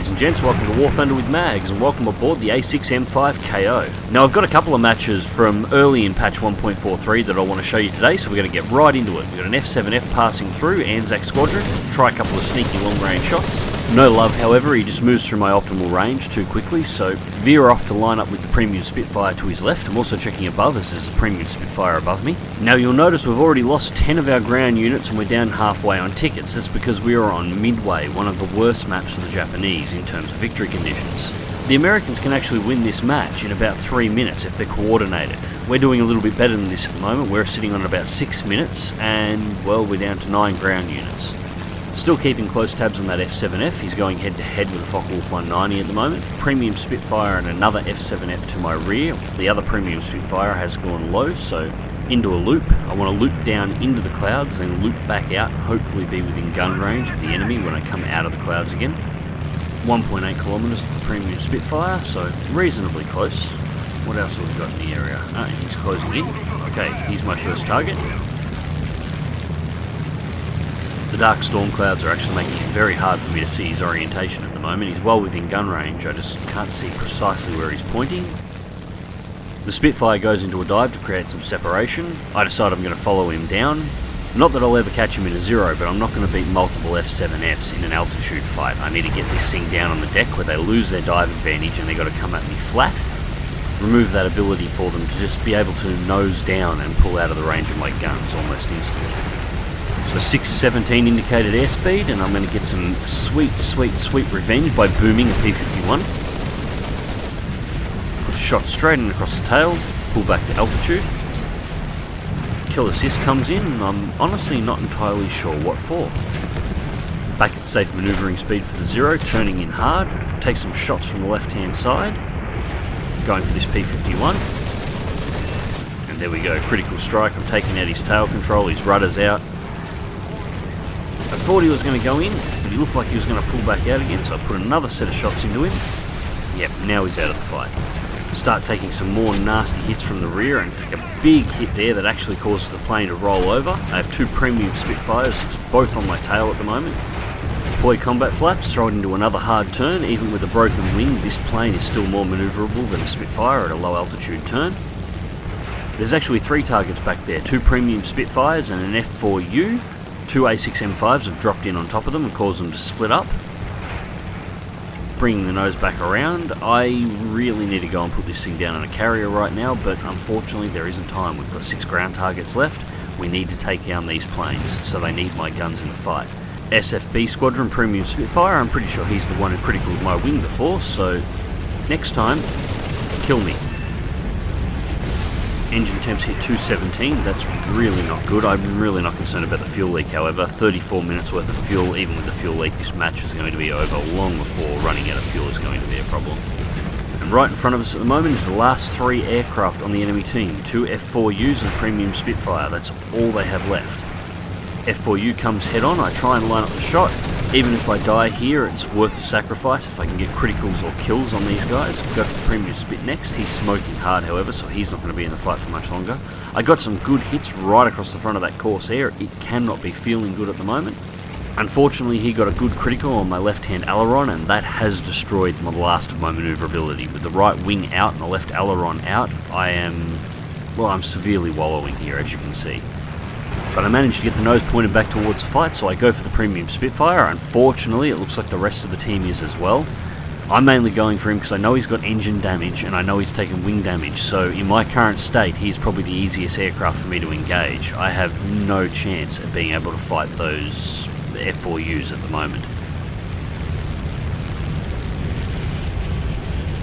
ladies and gents, welcome to War Thunder with Mags, and welcome aboard the A6M5 KO. Now I've got a couple of matches from early in patch 1.43 that I want to show you today, so we're going to get right into it. We've got an F7F passing through Anzac Squadron, try a couple of sneaky long range shots. No love, however, he just moves through my optimal range too quickly, so veer off to line up with the premium Spitfire to his left. I'm also checking above as there's a premium Spitfire above me. Now you'll notice we've already lost 10 of our ground units and we're down halfway on tickets. That's because we are on Midway, one of the worst maps for the Japanese in terms of victory conditions. The Americans can actually win this match in about 3 minutes if they're coordinated. We're doing a little bit better than this at the moment. We're sitting on about 6 minutes and, well, we're down to 9 ground units. Still keeping close tabs on that F7F. He's going head to head with a Focke-Wulf 190 at the moment. Premium Spitfire and another F7F to my rear. The other premium Spitfire has gone low, so into a loop. I want to loop down into the clouds, then loop back out and hopefully be within gun range of the enemy when I come out of the clouds again. 1.8 kilometers for the premium Spitfire, so reasonably close. What else have we got in the area? He's closing in. Okay, he's my first target. The dark storm clouds are actually making it very hard for me to see his orientation at the moment. He's well within gun range, I just can't see precisely where he's pointing. The Spitfire goes into a dive to create some separation. I decide I'm going to follow him down. Not that I'll ever catch him in a zero, but I'm not going to beat multiple F7Fs in an altitude fight. I need to get this thing down on the deck where they lose their dive advantage and they've got to come at me flat. Remove that ability for them to just be able to nose down and pull out of the range of my guns almost instantly. So 617 indicated airspeed, and I'm going to get some sweet revenge by booming a P-51. Put a shot straight in across the tail, pull back to altitude. Kill assist comes in, and I'm honestly not entirely sure what for. Back at safe maneuvering speed for the zero, turning in hard, take some shots from the left hand side, going for this P-51. And there we go, critical strike. I'm taking out his tail control, his rudder's out. I thought he was going to go in, but he looked like he was going to pull back out again, so I put another set of shots into him. Yep, now he's out of the fight. Start taking some more nasty hits from the rear and take a big hit there that actually causes the plane to roll over. I have 2 premium Spitfires, both on my tail at the moment. Deploy combat flaps, throw it into another hard turn. Even with a broken wing, this plane is still more manoeuvrable than a Spitfire at a low altitude turn. There's actually 3 targets back there, 2 premium Spitfires and an F4U. 2 A6M5s have dropped in on top of them and caused them to split up. Bringing the nose back around. I really need to go and put this thing down on a carrier right now, but unfortunately there isn't time. We've got 6 ground targets left. We need to take down these planes, so they need my guns in the fight. SFB Squadron Premium Spitfire, I'm pretty sure he's the one who critical my wing before, so next time, kill me. Engine temps hit 217, that's really not good. I'm really not concerned about the fuel leak, however. 34 minutes worth of fuel, even with the fuel leak, this match is going to be over long before running out of fuel is going to be a problem. And right in front of us at the moment is the last 3 aircraft on the enemy team. 2 F4Us and a premium Spitfire, that's all they have left. F4U comes head on, I try and line up the shot. Even if I die here, it's worth the sacrifice if I can get criticals or kills on these guys. Go for the premium Spit next. He's smoking hard, however, so he's not going to be in the fight for much longer. I got some good hits right across the front of that Corsair. It cannot be feeling good at the moment. Unfortunately, he got a good critical on my left-hand aileron, and that has destroyed the last of my manoeuvrability. With the right wing out and the left aileron out, I'm severely wallowing here, as you can see. But I managed to get the nose pointed back towards the fight, so I go for the premium Spitfire. Unfortunately, it looks like the rest of the team is as well. I'm mainly going for him because I know he's got engine damage and I know he's taken wing damage, so in my current state, he's probably the easiest aircraft for me to engage. I have no chance of being able to fight those F4Us at the moment.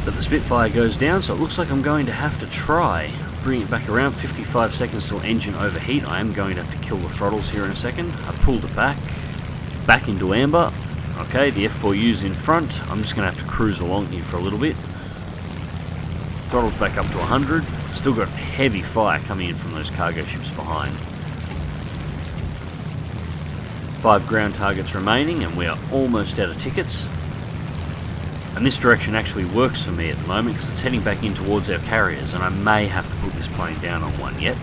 But the Spitfire goes down, so it looks like I'm going to have to try. Bring it back around, 55 seconds till engine overheat. I am going to have to kill the throttles here in a second. I've pulled it back into amber. Okay, the F4U's in front. I'm just going to have to cruise along here for a little bit. Throttles back up to 100. Still got heavy fire coming in from those cargo ships behind. 5 ground targets remaining and we are almost out of tickets. And this direction actually works for me at the moment because it's heading back in towards our carriers, and I may have to put this plane down on one yet.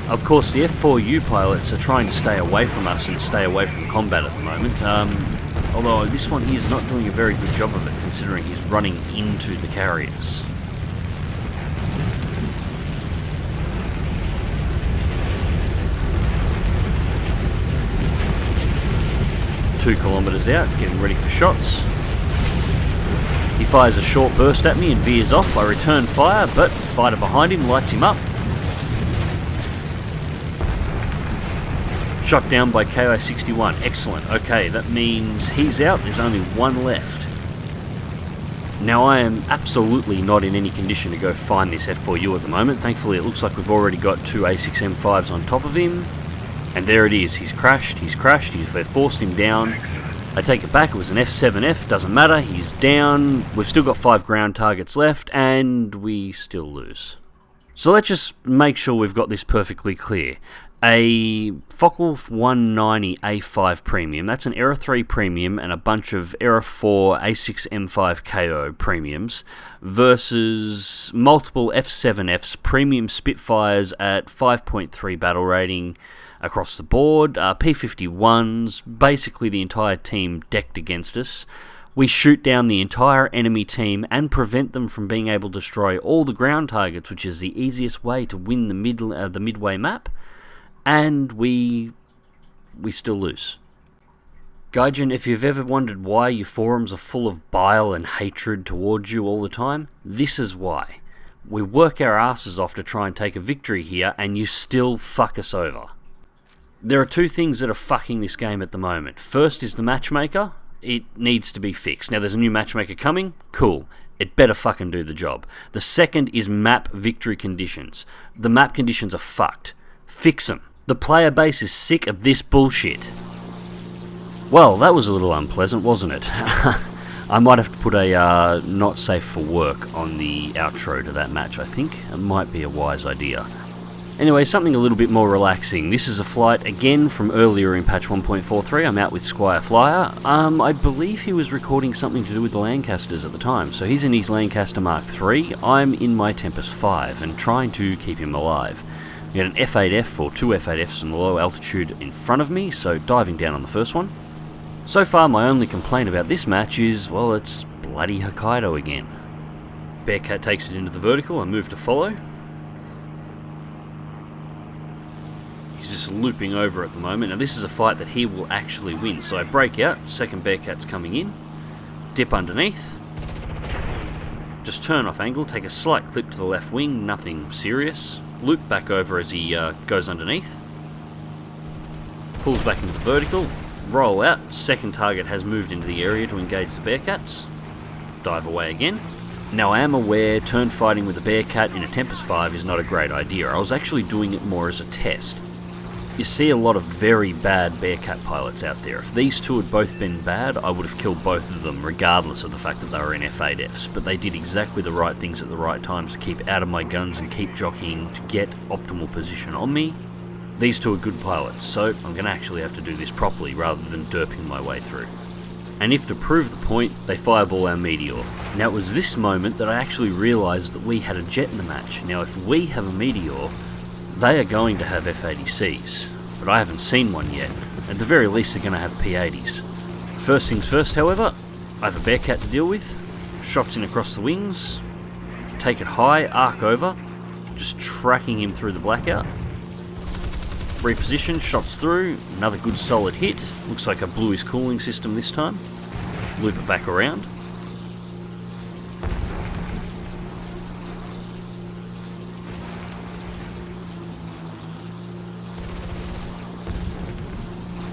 Of course, the F4U pilots are trying to stay away from us and stay away from combat at the moment, although this one here is not doing a very good job of it, considering he's running into the carriers. Two kilometres out, getting ready for shots. He fires a short burst at me and veers off. I return fire, but fighter behind him lights him up. Shot down by KI-61. Excellent. Okay, that means he's out. There's only one left. Now, I am absolutely not in any condition to go find this F4U at the moment. Thankfully, it looks like we've already got two A6M5s on top of him. And there it is. He's crashed. They've forced him down. I take it back. It was an F7F. Doesn't matter. He's down. We've still got 5 ground targets left, and we still lose. So let's just make sure we've got this perfectly clear. A Focal 190 A5 Premium, that's an Era 3 Premium and a bunch of Era 4 A6M5 KO Premiums versus multiple F7Fs Premium Spitfires at 5.3 battle rating across the board, P51s, basically the entire team decked against us. We shoot down the entire enemy team and prevent them from being able to destroy all the ground targets, which is the easiest way to win the Midway map. And we still lose. Gaijin, if you've ever wondered why your forums are full of bile and hatred towards you all the time, this is why. We work our asses off to try and take a victory here, and you still fuck us over. There are two things that are fucking this game at the moment. First is the matchmaker. It needs to be fixed. Now, there's a new matchmaker coming. Cool. It better fucking do the job. The second is map victory conditions. The map conditions are fucked. Fix them. The player base is sick of this bullshit. Well, that was a little unpleasant, wasn't it? I might have to put a not safe for work on the outro to that match, I think. It might be a wise idea. Anyway, something a little bit more relaxing. This is a flight, again, from earlier in patch 1.43. I'm out with Squire Flyer. I believe he was recording something to do with the Lancasters at the time. So he's in his Lancaster Mark III. I'm in my Tempest 5 and trying to keep him alive. We got an F8F or two F8Fs in the low altitude in front of me, so diving down on the first one. So far, my only complaint about this match is, well, it's bloody Hokkaido again. Bearcat takes it into the vertical. I move to follow. He's just looping over at the moment. Now, this is a fight that he will actually win. So I break out. Second Bearcat's coming in. Dip underneath. Just turn off angle. Take a slight clip to the left wing. Nothing serious. Loop back over as he goes underneath. Pulls back into the vertical. Roll out. Second target has moved into the area to engage the Bearcats. Dive away again. Now, I am aware turn fighting with a Bearcat in a Tempest 5 is not a great idea. I was actually doing it more as a test. You see a lot of very bad Bearcat pilots out there. If these two had both been bad, I would have killed both of them, regardless of the fact that they were in F8Fs. But they did exactly the right things at the right times to keep out of my guns and keep jockeying to get optimal position on me. These two are good pilots, so I'm going to actually have to do this properly rather than derping my way through. And if to prove the point, they fireball our Meteor. Now, it was this moment that I actually realised that we had a jet in the match. Now, if we have a Meteor, they are going to have F-80Cs, but I haven't seen one yet. At the very least, they're going to have P-80s. First things first, however, I have a Bearcat to deal with. Shots in across the wings. Take it high, arc over. Just tracking him through the blackout. Reposition, shots through. Another good solid hit. Looks like I blew his cooling system this time. Loop it back around.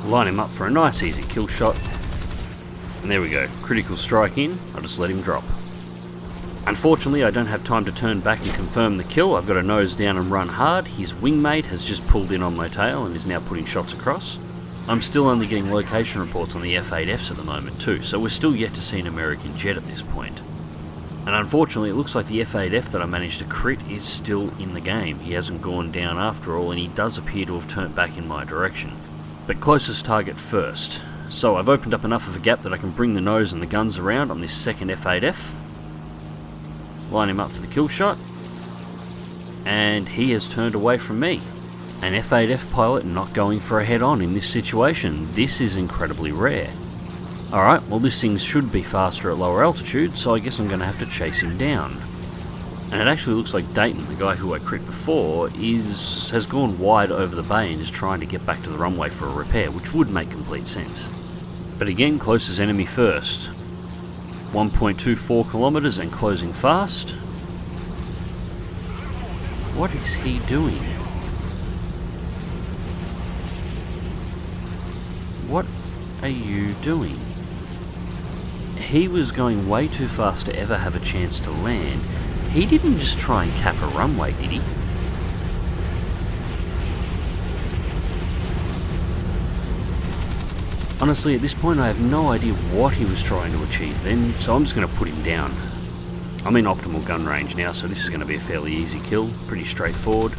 Line him up for a nice easy kill shot. And there we go, critical strike in. I'll just let him drop. Unfortunately, I don't have time to turn back and confirm the kill. I've got to nose down and run hard. His wingmate has just pulled in on my tail and is now putting shots across. I'm still only getting location reports on the F8Fs at the moment too, so we're still yet to see an American jet at this point. And unfortunately, it looks like the F8F that I managed to crit is still in the game. He hasn't gone down after all, and he does appear to have turned back in my direction. But closest target first. So I've opened up enough of a gap that I can bring the nose and the guns around on this second F8F. Line him up for the kill shot. And he has turned away from me. An F8F pilot not going for a head-on in this situation. This is incredibly rare. Alright, well this thing should be faster at lower altitude, so I guess I'm going to have to chase him down. And it actually looks like Dayton, the guy who I crit before, has gone wide over the bay and is trying to get back to the runway for a repair, which would make complete sense. But again, closest enemy first. 1.24 kilometers and closing fast. What is he doing? What are you doing? He was going way too fast to ever have a chance to land. He didn't just try and cap a runway, did he? Honestly, at this point I have no idea what he was trying to achieve then, so I'm just going to put him down. I'm in optimal gun range now, so this is going to be a fairly easy kill, pretty straightforward.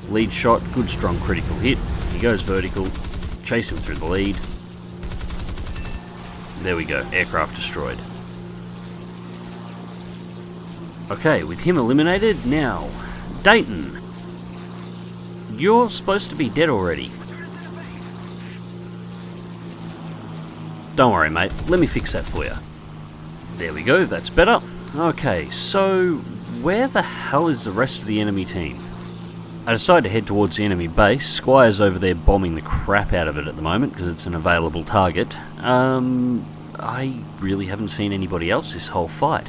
Lead shot, good strong critical hit. He goes vertical, chase him through the lead. There we go, aircraft destroyed. Okay, with him eliminated, now, Dayton. You're supposed to be dead already. Don't worry, mate, let me fix that for you. There we go, that's better. Okay, so where the hell is the rest of the enemy team? I decide to head towards the enemy base. Squire's over there bombing the crap out of it at the moment because it's an available target. I really haven't seen anybody else this whole fight.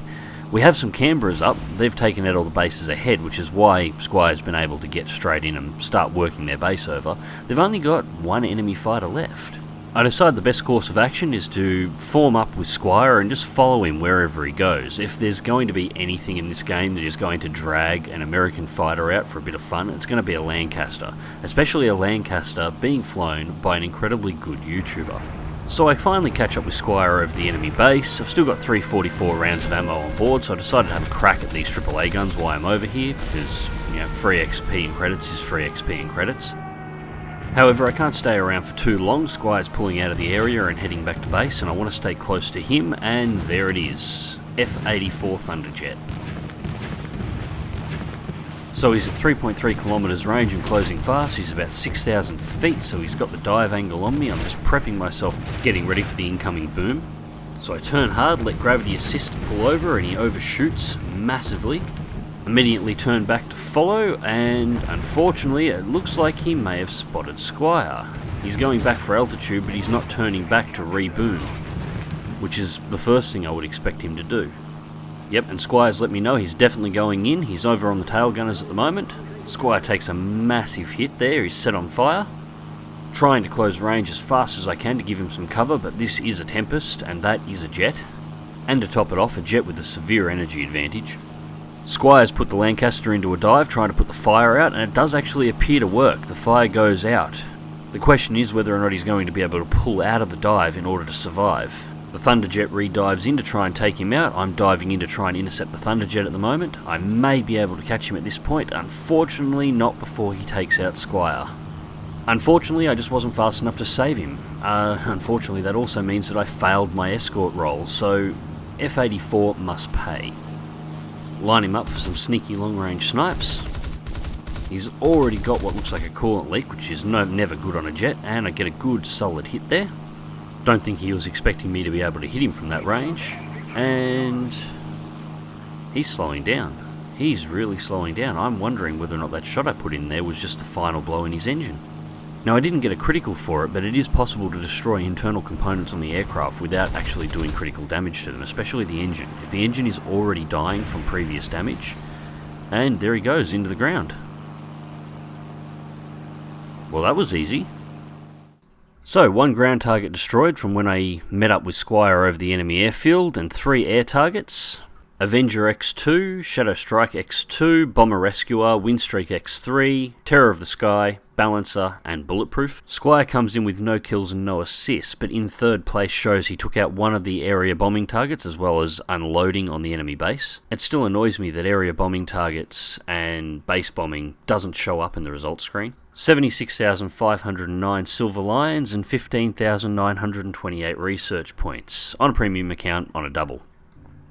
We have some Canberras up. They've taken out all the bases ahead, which is why Squire's been able to get straight in and start working their base over. They've only got one enemy fighter left. I decide the best course of action is to form up with Squire and just follow him wherever he goes. If there's going to be anything in this game that is going to drag an American fighter out for a bit of fun, it's going to be a Lancaster, especially a Lancaster being flown by an incredibly good YouTuber. So I finally catch up with Squire over the enemy base. I've still got 344 rounds of ammo on board, so I decided to have a crack at these AAA guns while I'm over here, because, you know, free XP and credits is free XP and credits. However, I can't stay around for too long. Squire's pulling out of the area and heading back to base, and I want to stay close to him, and there it is. F-84 Thunderjet. So he's at 3.3 kilometers range and closing fast. He's about 6,000 feet, so he's got the dive angle on me. I'm just prepping myself, getting ready for the incoming boom. So I turn hard, let gravity assist pull over, and he overshoots massively. Immediately turn back to follow, and unfortunately it looks like he may have spotted Squire. He's going back for altitude, but he's not turning back to reboom, which is the first thing I would expect him to do. Yep, and Squire's let me know he's definitely going in. He's over on the tail gunners at the moment. Squire takes a massive hit there. He's set on fire. Trying to close range as fast as I can to give him some cover, but this is a Tempest, and that is a jet. And to top it off, a jet with a severe energy advantage. Squire's put the Lancaster into a dive, trying to put the fire out, and it does actually appear to work. The fire goes out. The question is whether or not he's going to be able to pull out of the dive in order to survive. The Thunderjet re-dives in to try and take him out. I'm diving in to try and intercept the Thunderjet at the moment. I may be able to catch him at this point. Unfortunately, not before he takes out Squire. Unfortunately, I just wasn't fast enough to save him. Unfortunately, that also means that I failed my escort role, so F-84 must pay. Line him up for some sneaky long-range snipes. He's already got what looks like a coolant leak, which is never good on a jet, and I get a good solid hit there. Don't think he was expecting me to be able to hit him from that range, and he's slowing down. He's really slowing down. I'm wondering whether or not that shot I put in there was just the final blow in his engine. Now, I didn't get a critical for it, but it is possible to destroy internal components on the aircraft without actually doing critical damage to them, especially the engine. If the engine is already dying from previous damage, and there he goes, into the ground. Well, that was easy. So, one ground target destroyed from when I met up with Squire over the enemy airfield, and 3 air targets. Avenger X2, Shadow Strike X2, Bomber Rescuer, Windstreak X3, Terror of the Sky, Balancer, and Bulletproof. Squire comes in with no kills and no assists, but in third place shows he took out one of the area bombing targets as well as unloading on the enemy base. It still annoys me that area bombing targets and base bombing doesn't show up in the results screen. 76,509 Silver Lions and 15,928 research points on a premium account on a double.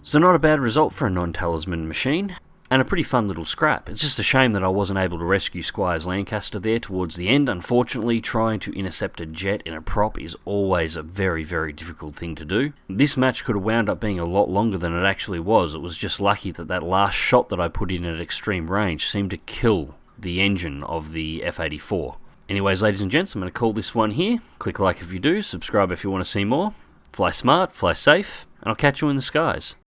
So not a bad result for a non-talisman machine. and a pretty fun little scrap. It's just a shame that I wasn't able to rescue Squire's Lancaster there towards the end. Unfortunately, trying to intercept a jet in a prop is always a very, very difficult thing to do. This match could have wound up being a lot longer than it actually was. It was just lucky that that last shot that I put in at extreme range seemed to kill the engine of the F-84. Anyways, ladies and gents, I'm going to call this one here. Click like if you do, subscribe if you want to see more. Fly smart, fly safe, and I'll catch you in the skies.